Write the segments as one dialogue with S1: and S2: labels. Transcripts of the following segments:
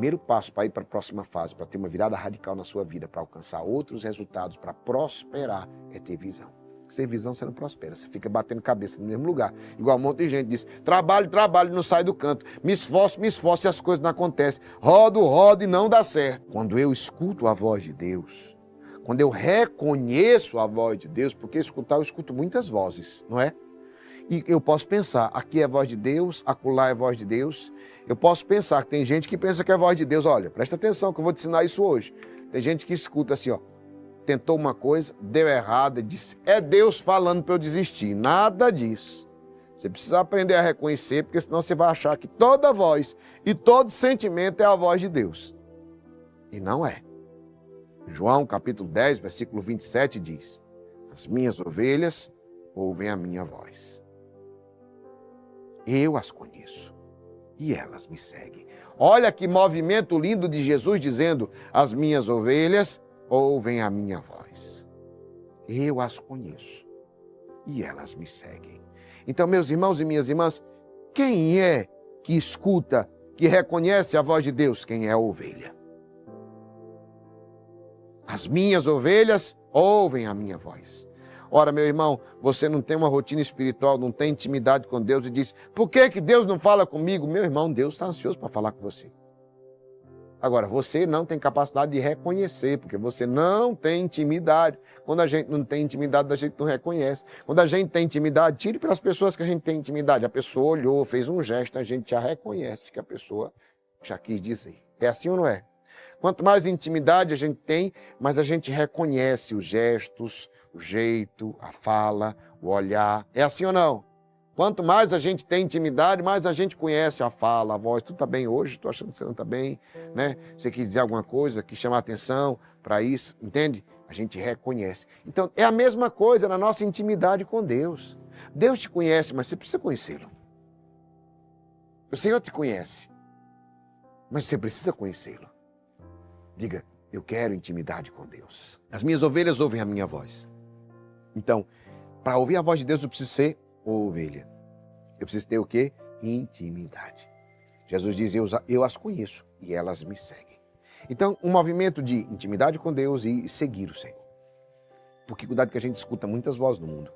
S1: primeiro passo para ir para a próxima fase, para ter uma virada radical na sua vida, para alcançar outros resultados, para prosperar, é ter visão. Sem visão você não prospera, você fica batendo cabeça no mesmo lugar. Igual um monte de gente diz, trabalho, trabalho, não sai do canto. Me esforço e as coisas não acontecem. Rodo e não dá certo. Quando eu escuto a voz de Deus, quando eu reconheço a voz de Deus, porque escutar eu escuto muitas vozes, não é? E eu posso pensar, aqui é a voz de Deus, acolá é a voz de Deus. Eu posso pensar, que tem gente que pensa que é a voz de Deus. Olha, presta atenção que eu vou te ensinar isso hoje. Tem gente que escuta assim, ó. Tentou uma coisa, deu errado, disse, é Deus falando para eu desistir. Nada disso. Você precisa aprender a reconhecer, porque senão você vai achar que toda voz e todo sentimento é a voz de Deus. E não é. João, capítulo 10, versículo 27 diz, as minhas ovelhas ouvem a minha voz. Eu as conheço e elas me seguem. Olha que movimento lindo de Jesus dizendo, as minhas ovelhas ouvem a minha voz. Eu as conheço e elas me seguem. Então, meus irmãos e minhas irmãs, quem é que escuta, que reconhece a voz de Deus? Quem é a ovelha? As minhas ovelhas ouvem a minha voz. Ora, meu irmão, você não tem uma rotina espiritual, não tem intimidade com Deus e diz, por que Deus não fala comigo? Meu irmão, Deus está ansioso para falar com você. Agora, você não tem capacidade de reconhecer, porque você não tem intimidade. Quando a gente não tem intimidade, a gente não reconhece. Quando a gente tem intimidade, tire para as pessoas que a gente tem intimidade. A pessoa olhou, fez um gesto, a gente já reconhece que a pessoa já quis dizer. É assim ou não é? Quanto mais intimidade a gente tem, mais a gente reconhece os gestos, o jeito, a fala, o olhar. É assim ou não? Quanto mais a gente tem intimidade, mais a gente conhece a fala, a voz. Tu tá bem hoje? Tô achando que você não tá bem, né? Você quis dizer alguma coisa, quis chamar atenção para isso, entende? A gente reconhece. Então, é a mesma coisa na nossa intimidade com Deus. Deus te conhece, mas você precisa conhecê-lo. O Senhor te conhece, mas você precisa conhecê-lo. Diga, eu quero intimidade com Deus. As minhas ovelhas ouvem a minha voz. Então, para ouvir a voz de Deus, eu preciso ser ovelha. Eu preciso ter o quê? Intimidade. Jesus diz, eu as conheço e elas me seguem. Então, um movimento de intimidade com Deus e seguir o Senhor. Porque cuidado que a gente escuta muitas vozes no mundo.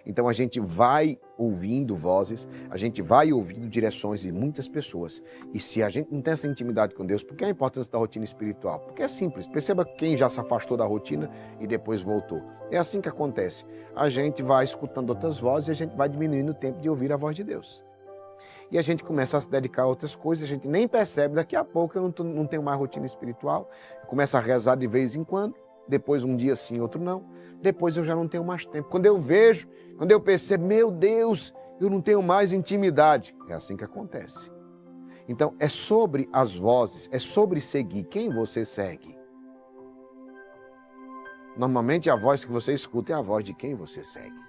S1: Então a gente vai ouvindo vozes, a gente vai ouvindo direções de muitas pessoas. E se a gente não tem essa intimidade com Deus, por que a importância da rotina espiritual? Porque é simples. Perceba quem já se afastou da rotina e depois voltou. É assim que acontece. A gente vai escutando outras vozes e a gente vai diminuindo o tempo de ouvir a voz de Deus. E a gente começa a se dedicar a outras coisas, a gente nem percebe, daqui a pouco eu não tenho mais rotina espiritual, começa a rezar de vez em quando, depois um dia sim, outro não, depois eu já não tenho mais tempo. Quando eu vejo, quando eu percebo, meu Deus, eu não tenho mais intimidade. É assim que acontece. Então, é sobre as vozes, é sobre seguir. Quem você segue? Normalmente a voz que você escuta é a voz de quem você segue.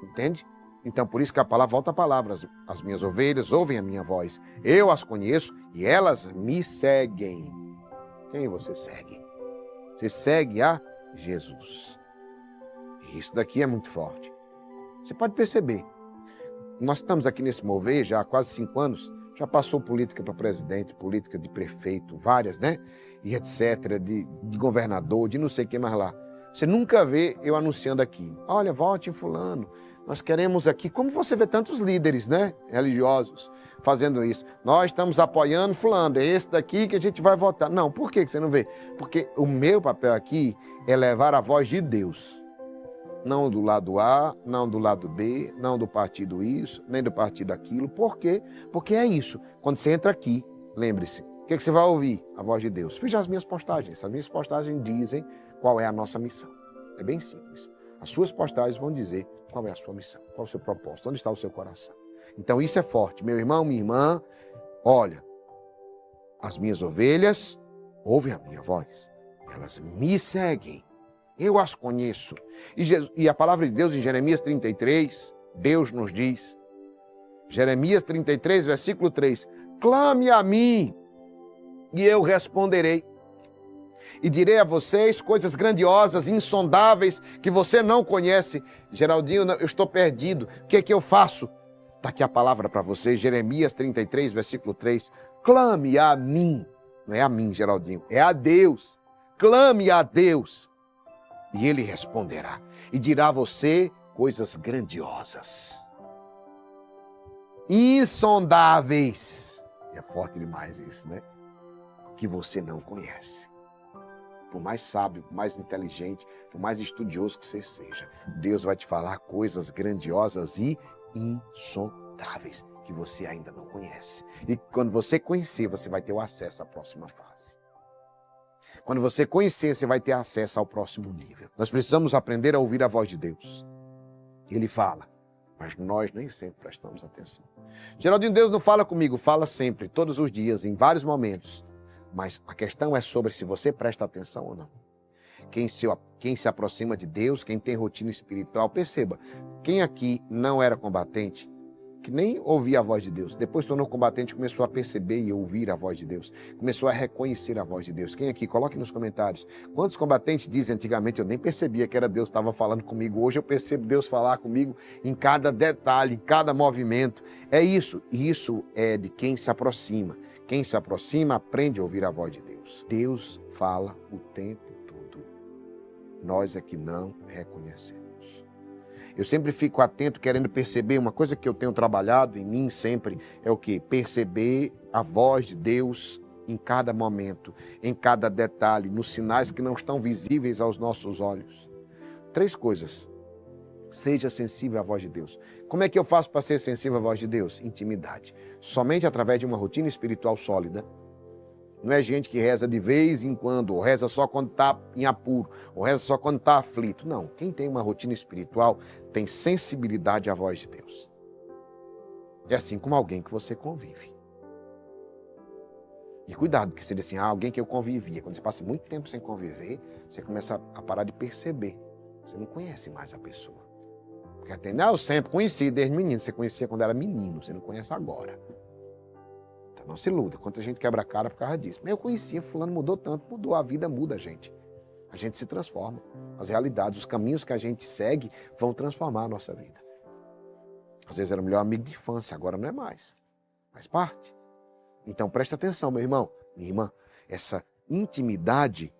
S1: Entende? Então, por isso que a palavra, volta a palavra, as minhas ovelhas ouvem a minha voz, eu as conheço e elas me seguem. Quem você segue? Você segue a Jesus. Isso daqui é muito forte. Você pode perceber. Nós estamos aqui nesse mover já há quase 5 anos, já passou política para presidente, política de prefeito, várias, né? E etc., de governador, de não sei quem mais lá. Você nunca vê eu anunciando aqui, olha, vote em fulano, nós queremos aqui, como você vê tantos líderes, né, religiosos, fazendo isso. Nós estamos apoiando fulano, é esse daqui que a gente vai votar. Não, por que você não vê? Porque o meu papel aqui é levar a voz de Deus. Não do lado A, não do lado B, não do partido isso, nem do partido aquilo. Por quê? Porque é isso. Quando você entra aqui, lembre-se, o que você vai ouvir? A voz de Deus. Veja as minhas postagens. As minhas postagens dizem qual é a nossa missão. É bem simples. As suas postagens vão dizer qual é a sua missão, qual é o seu propósito, onde está o seu coração. Então isso é forte. Meu irmão, minha irmã, olha, as minhas ovelhas ouvem a minha voz. Elas me seguem. Eu as conheço. E a palavra de Deus em Jeremias 33, Deus nos diz, Jeremias 33, versículo 3, clame a mim e eu responderei. E direi a vocês coisas grandiosas, insondáveis, que você não conhece. Geraldinho, eu estou perdido. O que é que eu faço? Está aqui a palavra para vocês, Jeremias 33, versículo 3. clame a mim. Não é a mim, Geraldinho, é a Deus. Clame a Deus e Ele responderá. E dirá a você coisas grandiosas, insondáveis. É forte demais isso, né? Que você não conhece. Por mais sábio, por mais inteligente, por mais estudioso que você seja, Deus vai te falar coisas grandiosas e insondáveis que você ainda não conhece. E quando você conhecer, você vai ter o acesso à próxima fase. Quando você conhecer, você vai ter acesso ao próximo nível. Nós precisamos aprender a ouvir a voz de Deus. Ele fala, mas nós nem sempre prestamos atenção. Geraldinho, Deus não fala comigo, fala sempre, todos os dias, em vários momentos. Mas a questão é sobre se você presta atenção ou não. Quem se aproxima de Deus, quem tem rotina espiritual, perceba, quem aqui não era combatente, que nem ouvia a voz de Deus, depois tornou combatente, começou a perceber e ouvir a voz de Deus, começou a reconhecer a voz de Deus. Quem aqui? Coloque nos comentários. Quantos combatentes dizem antigamente, eu nem percebia que era Deus que estava falando comigo, hoje eu percebo Deus falar comigo em cada detalhe, em cada movimento. É isso, e isso é de quem se aproxima. Quem se aproxima aprende a ouvir a voz de Deus. Deus fala o tempo todo. Nós é que não reconhecemos. Eu sempre fico atento, querendo perceber. Uma coisa que eu tenho trabalhado em mim sempre é o quê? Perceber a voz de Deus em cada momento, em cada detalhe, nos sinais que não estão visíveis aos nossos olhos. 3 coisas. Seja sensível à voz de Deus. Como é que eu faço para ser sensível à voz de Deus? Intimidade. Somente através de uma rotina espiritual sólida. Não é gente que reza de vez em quando, ou reza só quando está em apuro, ou reza só quando está aflito. Não, quem tem uma rotina espiritual tem sensibilidade à voz de Deus. É assim como alguém que você convive. E cuidado, porque você diz assim, alguém que eu convivia. Quando você passa muito tempo sem conviver, você começa a parar de perceber. Você não conhece mais a pessoa. Porque até, eu sempre conheci desde menino. Você conhecia quando era menino, você não conhece agora. Então não se iluda. Quanta gente quebra a cara por causa disso. Mas eu conhecia, fulano mudou tanto, mudou. A vida muda a gente. A gente se transforma. As realidades, os caminhos que a gente segue vão transformar a nossa vida. Às vezes era o melhor amigo de infância, agora não é mais. Faz parte. Então presta atenção, meu irmão, minha irmã. Essa intimidade,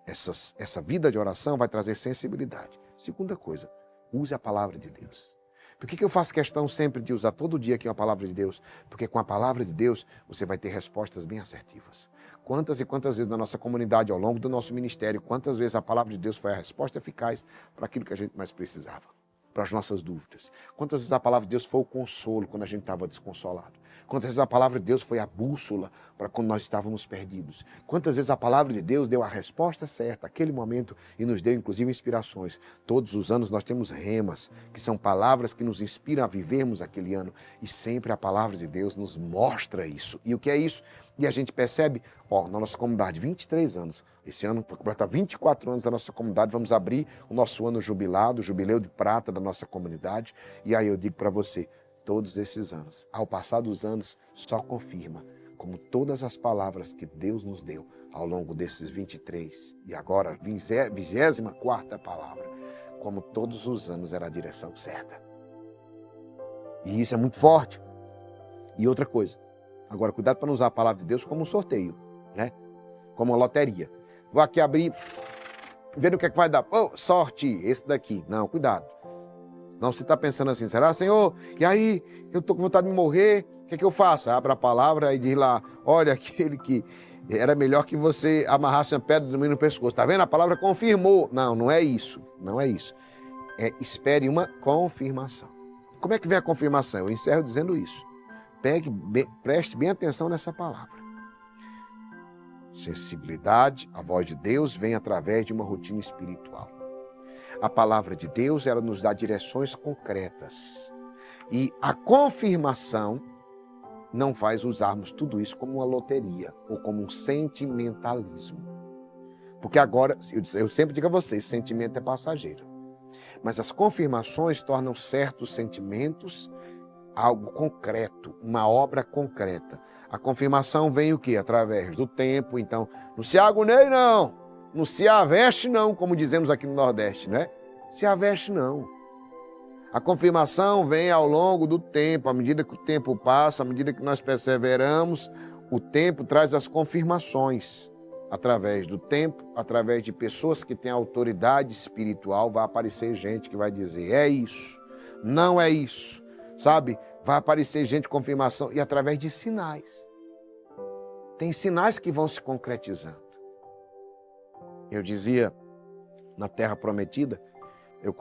S1: essa vida de oração vai trazer sensibilidade. Segunda coisa, use a palavra de Deus. Por que eu faço questão sempre de usar todo dia aqui uma palavra de Deus? Porque com a palavra de Deus você vai ter respostas bem assertivas. Quantas e quantas vezes na nossa comunidade, ao longo do nosso ministério, quantas vezes a palavra de Deus foi a resposta eficaz para aquilo que a gente mais precisava, para as nossas dúvidas. Quantas vezes a palavra de Deus foi o consolo quando a gente estava desconsolado. Quantas vezes a palavra de Deus foi a bússola para quando nós estávamos perdidos. Quantas vezes a palavra de Deus deu a resposta certa, aquele momento, e nos deu inclusive inspirações. Todos os anos nós temos remas, que são palavras que nos inspiram a vivermos aquele ano. E sempre a palavra de Deus nos mostra isso. E o que é isso? E a gente percebe, na nossa comunidade, 23 anos. Esse ano vai completar 24 anos da nossa comunidade. Vamos abrir o nosso ano jubilado, o jubileu de prata da nossa comunidade. E aí eu digo para você, todos esses anos, ao passar dos anos, só confirma como todas as palavras que Deus nos deu ao longo desses 23 e agora 24ª palavra, como todos os anos era a direção certa. E isso é muito forte. E outra coisa, agora cuidado para não usar a palavra de Deus como um sorteio, né? Como uma loteria. Vou aqui abrir, ver o que é que vai dar. Sorte, esse daqui. Não, cuidado. Senão você está pensando assim, será, Senhor? E aí, eu estou com vontade de morrer, o que é que eu faço? Abra a palavra e diz lá, olha, aquele que era melhor que você amarrasse uma pedra no meio do pescoço. Está vendo? A palavra confirmou. Não, não é isso. Não é isso. Espere uma confirmação. Como é que vem a confirmação? Eu encerro dizendo isso. Preste bem atenção nessa palavra. Sensibilidade, a voz de Deus vem através de uma rotina espiritual. A palavra de Deus, ela nos dá direções concretas. E a confirmação não faz usarmos tudo isso como uma loteria ou como um sentimentalismo. Porque agora, eu sempre digo a vocês, sentimento é passageiro. Mas as confirmações tornam certos sentimentos algo concreto, uma obra concreta. A confirmação vem o quê? Através do tempo. Então, não se agonie não. Não se aveste não, como dizemos aqui no Nordeste, não é? Se aveste não. A confirmação vem ao longo do tempo, à medida que o tempo passa, à medida que nós perseveramos, o tempo traz as confirmações. Através do tempo, através de pessoas que têm autoridade espiritual, vai aparecer gente que vai dizer, é isso, não é isso, sabe? Vai aparecer gente de confirmação e através de sinais. Tem sinais que vão se concretizando. Eu dizia, na Terra Prometida, eu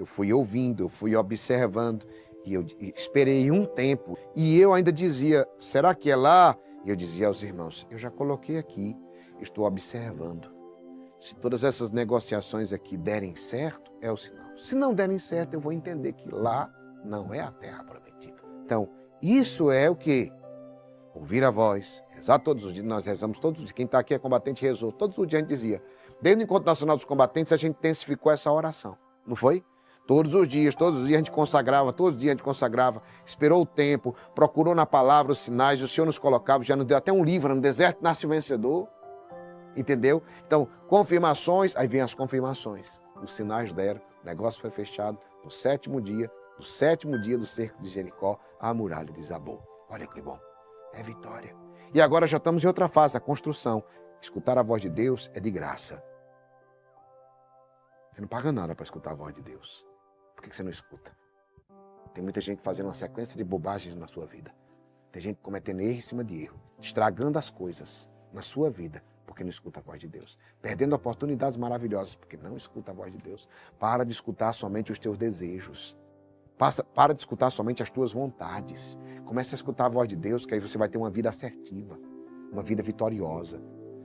S1: fui ouvindo, eu fui observando, e eu esperei um tempo. E eu ainda dizia, será que é lá? E eu dizia aos irmãos, eu já coloquei aqui, estou observando. Se todas essas negociações aqui derem certo, é o sinal. Se não derem certo, eu vou entender que lá não é a Terra Prometida. Então, isso é o quê? Ouvir a voz, rezar todos os dias, nós rezamos todos os dias. Quem está aqui é combatente, rezou. Todos os dias a gente dizia. Desde o Encontro Nacional dos Combatentes, a gente intensificou essa oração, não foi? Todos os dias a gente consagrava, esperou o tempo, procurou na palavra os sinais, o Senhor nos colocava, já nos deu até um livro, no Deserto Nasce o Vencedor, entendeu? Então, confirmações, aí vem as confirmações, os sinais deram, o negócio foi fechado, no sétimo dia do cerco de Jericó, a muralha desabou. Olha que bom, é vitória. E agora já estamos em outra fase, a construção. Escutar a voz de Deus é de graça. Você não paga nada para escutar a voz de Deus. Por que você não escuta? Tem muita gente fazendo uma sequência de bobagens na sua vida. Tem gente cometendo erro em cima de erro, estragando as coisas na sua vida, porque não escuta a voz de Deus. Perdendo oportunidades maravilhosas, porque não escuta a voz de Deus. Para de escutar somente os teus desejos. Para de escutar somente as tuas vontades. Comece a escutar a voz de Deus, que aí você vai ter uma vida assertiva, uma vida vitoriosa.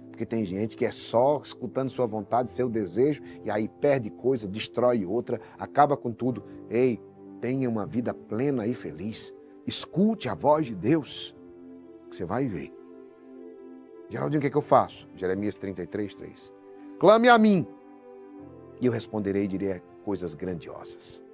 S1: Porque tem gente que é só escutando sua vontade, seu desejo, e aí perde coisa, destrói outra, acaba com tudo. Ei, tenha uma vida plena e feliz. Escute a voz de Deus, que você vai ver. Geraldinho, o que eu faço? Jeremias 33:3. Clame a mim, e eu responderei e direi coisas grandiosas.